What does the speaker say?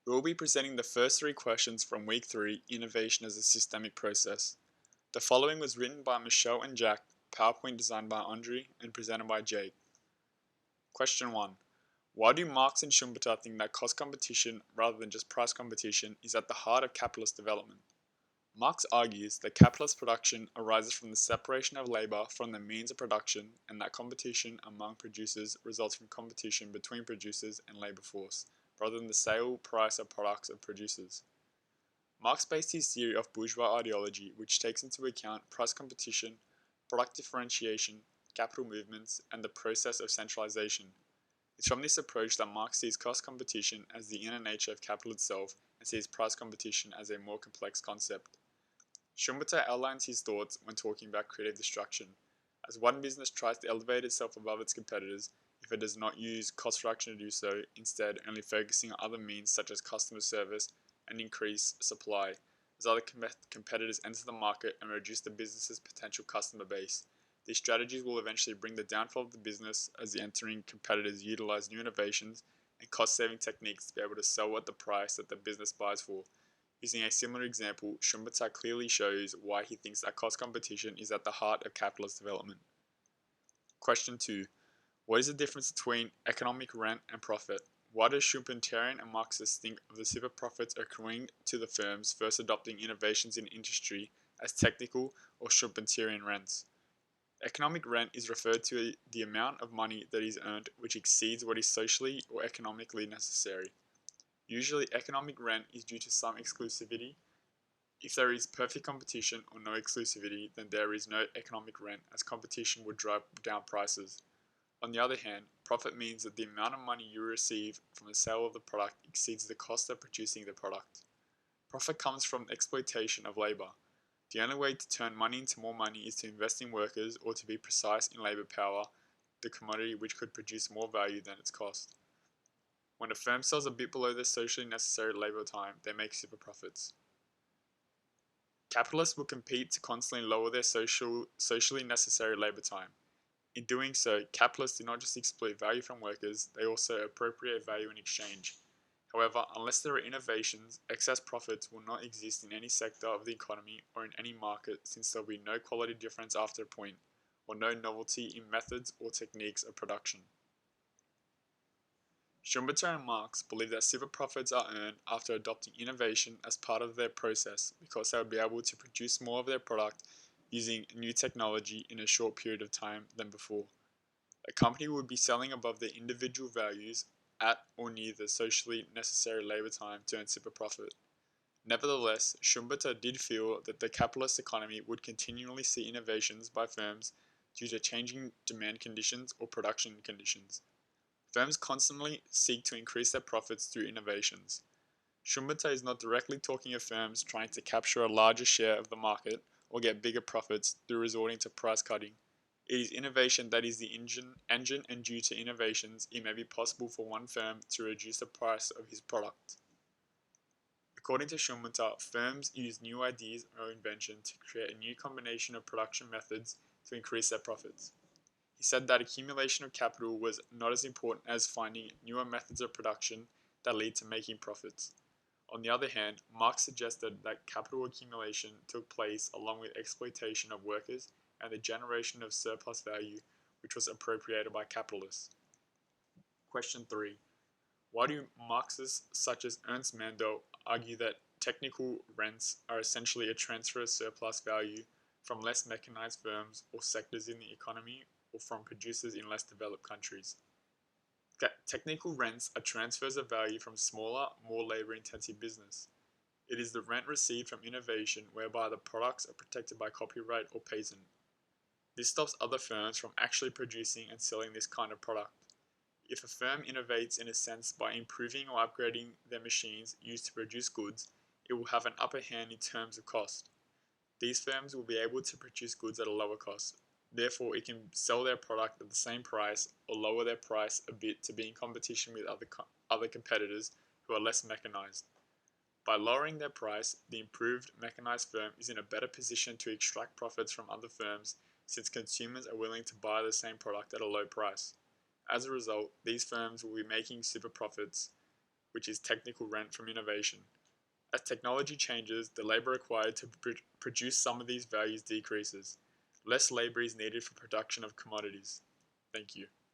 We will be presenting the first three questions from Week 3, Innovation as a Systemic Process. The following was written by Michelle and Jack, PowerPoint designed by Andre, and presented by Jake. Question 1. Why do Marx and Schumpeter think that cost competition, rather than just price competition, is at the heart of capitalist development? Marx argues that capitalist production arises from the separation of labor from the means of production, and that competition among producers results from competition between producers and labor force, rather than the sale price of products of producers. Marx based his theory of bourgeois ideology, which takes into account price competition, product differentiation, capital movements, and the process of centralization. It's from this approach that Marx sees cost competition as the inner nature of capital itself and sees price competition as a more complex concept. Schumpeter outlines his thoughts when talking about creative destruction. As one business tries to elevate itself above its competitors, if it does not use cost reduction to do so, instead only focusing on other means such as customer service and increase supply, as other competitors enter the market and reduce the business's potential customer base. These strategies will eventually bring the downfall of the business as the entering competitors utilize new innovations and cost-saving techniques to be able to sell at the price that the business buys for. Using a similar example, Schumpeter clearly shows why he thinks that cost competition is at the heart of capitalist development. Question 2. What is the difference between economic rent and profit? Why do Schumpeterian and Marxists think of the super profits accruing to the firms first adopting innovations in industry as technical or Schumpeterian rents? Economic rent is referred to the amount of money that is earned which exceeds what is socially or economically necessary. Usually, economic rent is due to some exclusivity. If there is perfect competition or no exclusivity, then there is no economic rent, as competition would drive down prices. On the other hand, profit means that the amount of money you receive from the sale of the product exceeds the cost of producing the product. Profit comes from exploitation of labor. The only way to turn money into more money is to invest in workers, or to be precise, in labor power, the commodity which could produce more value than its cost. When a firm sells a bit below their socially necessary labor time, they make super profits. Capitalists will compete to constantly lower their socially necessary labor time. In doing so, capitalists do not just exploit value from workers, they also appropriate value in exchange. However, unless there are innovations, excess profits will not exist in any sector of the economy or in any market, since there will be no quality difference after a point, or no novelty in methods or techniques of production. Schumpeter and Marx believe that super profits are earned after adopting innovation as part of their process, because they will be able to produce more of their product using new technology in a short period of time than before. A company would be selling above their individual values at or near the socially necessary labor time to earn super profit. Nevertheless, Schumpeter did feel that the capitalist economy would continually see innovations by firms due to changing demand conditions or production conditions. Firms constantly seek to increase their profits through innovations. Schumpeter is not directly talking of firms trying to capture a larger share of the market or get bigger profits through resorting to price cutting. It is innovation that is the engine, and due to innovations, it may be possible for one firm to reduce the price of his product. According to Schumpeter, firms use new ideas or invention to create a new combination of production methods to increase their profits. He said that accumulation of capital was not as important as finding newer methods of production that lead to making profits. On the other hand, Marx suggested that capital accumulation took place along with exploitation of workers and the generation of surplus value, which was appropriated by capitalists. Question 3. Why do Marxists such as Ernst Mandel argue that technical rents are essentially a transfer of surplus value from less mechanized firms or sectors in the economy, or from producers in less developed countries? Technical rents are transfers of value from smaller, more labor-intensive business. It is the rent received from innovation whereby the products are protected by copyright or patent. This stops other firms from actually producing and selling this kind of product. If a firm innovates in a sense by improving or upgrading their machines used to produce goods, it will have an upper hand in terms of cost. These firms will be able to produce goods at a lower cost. Therefore, it can sell their product at the same price or lower their price a bit to be in competition with other competitors who are less mechanized. By lowering their price, the improved mechanized firm is in a better position to extract profits from other firms, since consumers are willing to buy the same product at a low price. As a result, these firms will be making super profits. which is technical rent from innovation. As technology changes, the labor required to produce some of these values decreases. Less labor is needed for production of commodities. Thank you.